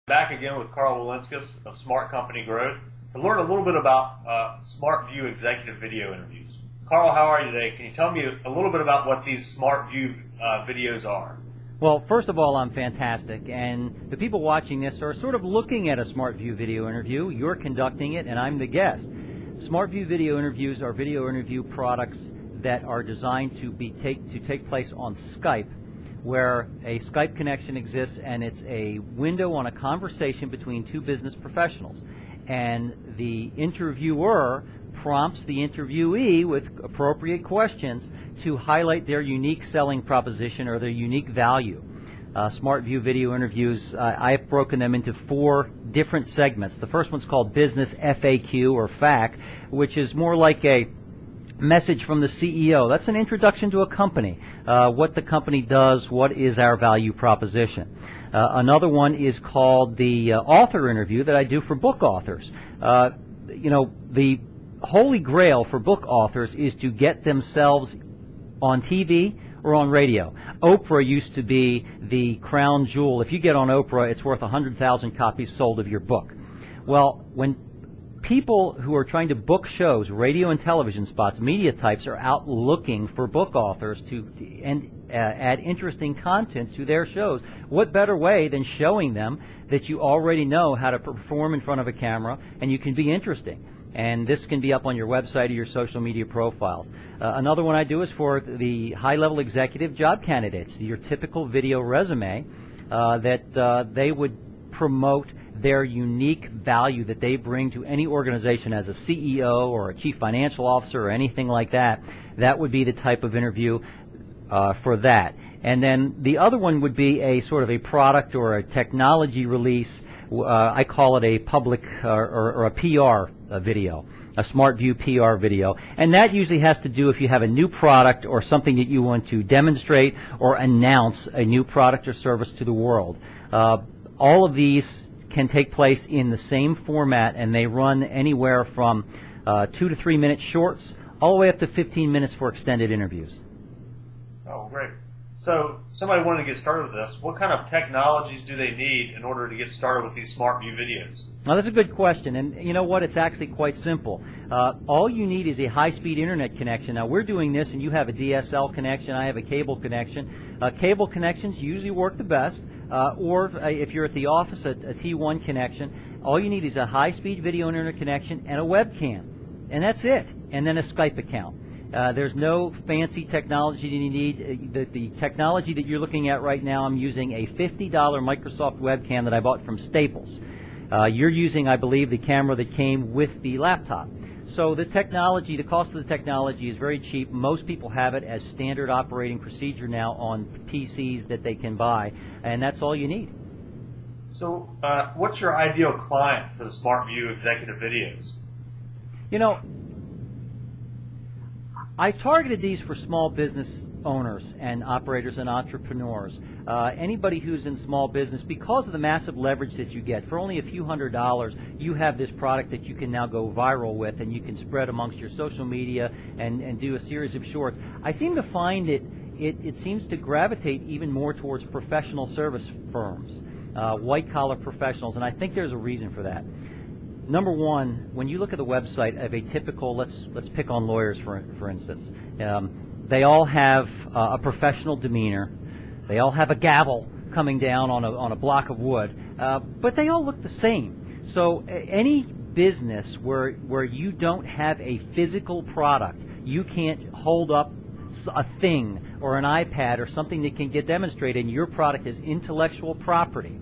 Back again with Karl Walinskas of Smart Company Growth to learn a little bit about SmartVu Executive Video Interviews. Karl, how are you today? Can you tell me a little bit about what these SmartVu videos are? Well, first of all, I'm fantastic, and the people watching this are sort of looking at a SmartVu video interview. You're conducting it, and I'm the guest. SmartVu Video Interviews are video interview products that are designed to take place on Skype, where a Skype connection exists, and it's a window on a conversation between two business professionals. And the interviewer prompts the interviewee with appropriate questions to highlight their unique selling proposition or their unique value. SmartVu Video Interviews, I've broken them into 4 different segments. The first one's called Business FAQ or FAQ, which is more like a message from the CEO. That's an introduction to a company, what the company does, what is our value proposition. Another one is called the author interview that I do for book authors. The holy grail for book authors is to get themselves on TV or on radio. Oprah used to be the crown jewel. If you get on Oprah, it's worth 100,000 copies sold of your book. Well, when people who are trying to book shows, radio and television spots, media types are out looking for book authors to add interesting content to their shows. What better way than showing them that you already know how to perform in front of a camera and you can be interesting? And this can be up on your website or your social media profiles. Another one I do is for the high-level executive job candidates, your typical video resume that they would promote their unique value that they bring to any organization as a CEO or a chief financial officer or anything like that. That would be the type of interview for that. And then the other one would be a sort of a product or a technology release. I call it a public or a PR video, a SmartVu PR video. And that usually has to do if you have a new product or something that you want to demonstrate or announce a new product or service to the world. All of these can take place in the same format, and they run anywhere from 2 to 3 minute shorts all the way up to 15 minutes for extended interviews. Oh, great. So somebody wanted to get started with this. What kind of technologies do they need in order to get started with these SmartVu videos? Now, that's a good question, and you know what? It's actually quite simple. All you need is a high-speed internet connection. Now, we're doing this, and you have a DSL connection. I have a cable connection. Cable connections usually work the best. Or if you're at the office, a T1 connection. All you need is a high-speed video internet connection and a webcam, and that's it. And then a Skype account. There's no fancy technology that you need. The technology that you're looking at right now, I'm using a $50 Microsoft webcam that I bought from Staples. You're using, I believe, the camera that came with the laptop. So the technology, the cost of the technology is very cheap. Most people have it as standard operating procedure now on PCs that they can buy, and that's all you need. So what's your ideal client for the SmartVu Executive Videos? You know, I targeted these for small business owners and operators and entrepreneurs. Anybody who's in small business, because of the massive leverage that you get, for only a few $100s, you have this product that you can now go viral with, and you can spread amongst your social media and do a series of shorts. I seem to find it seems to gravitate even more towards professional service firms, white-collar professionals, and I think there's a reason for that. Number one, when you look at the website of a typical, let's pick on lawyers for instance, they all have a professional demeanor. They all have a gavel coming down on a block of wood, but they all look the same. So any business where you don't have a physical product, you can't hold up a thing or an iPad or something that can get demonstrated, and your product is intellectual property.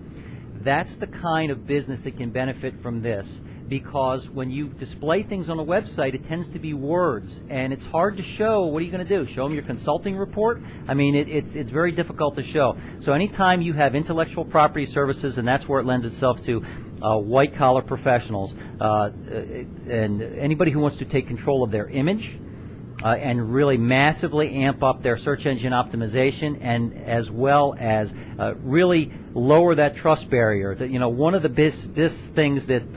That's the kind of business that can benefit from this. Because when you display things on a website, it tends to be words, and it's hard to show. What are you going to do? Show them your consulting report? I mean, it's very difficult to show. So anytime you have intellectual property services, and that's where it lends itself to white-collar professionals, and anybody who wants to take control of their image and really massively amp up their search engine optimization, and as well as really lower that trust barrier. That, you know, one of the best things that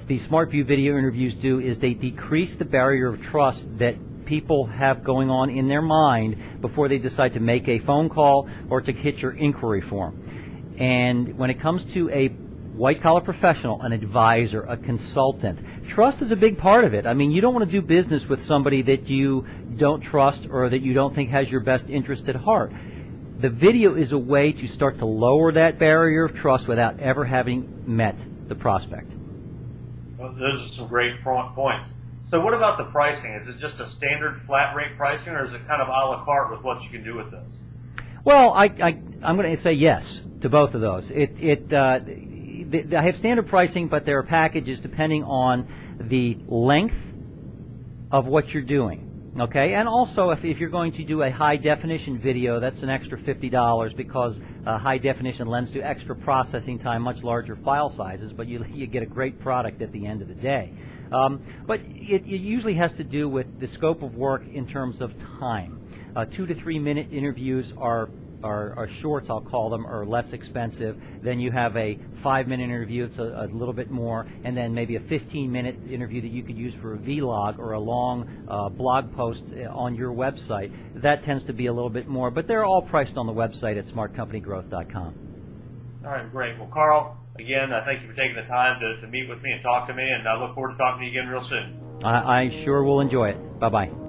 the SmartVu Video Interviews do is they decrease the barrier of trust that people have going on in their mind before they decide to make a phone call or to hit your inquiry form. And when it comes to a white-collar professional, an advisor, a consultant, trust is a big part of it. I mean, you don't want to do business with somebody that you don't trust or that you don't think has your best interest at heart. The video is a way to start to lower that barrier of trust without ever having met the prospect. Well, those are some great points. So what about the pricing? Is it just a standard flat rate pricing, or is it kind of a la carte with what you can do with this? Well, I'm going to say yes to both of those. I have standard pricing, but there are packages depending on the length of what you're doing. Okay, and also if you're going to do a high definition video, that's an extra $50 because high definition lends to extra processing time, much larger file sizes, but you get a great product at the end of the day. But it usually has to do with the scope of work in terms of time. 2 to 3 minute interviews are shorts, I'll call them, are less expensive. Then you have a 5-minute interview, it's a little bit more, and then maybe a 15-minute interview that you could use for a vlog or a long blog post on your website. That tends to be a little bit more, but they're all priced on the website at smartcompanygrowth.com. All right, great. Well, Karl, again, thank you for taking the time to meet with me and talk to me, and I look forward to talking to you again real soon. I sure will enjoy it. Bye-bye.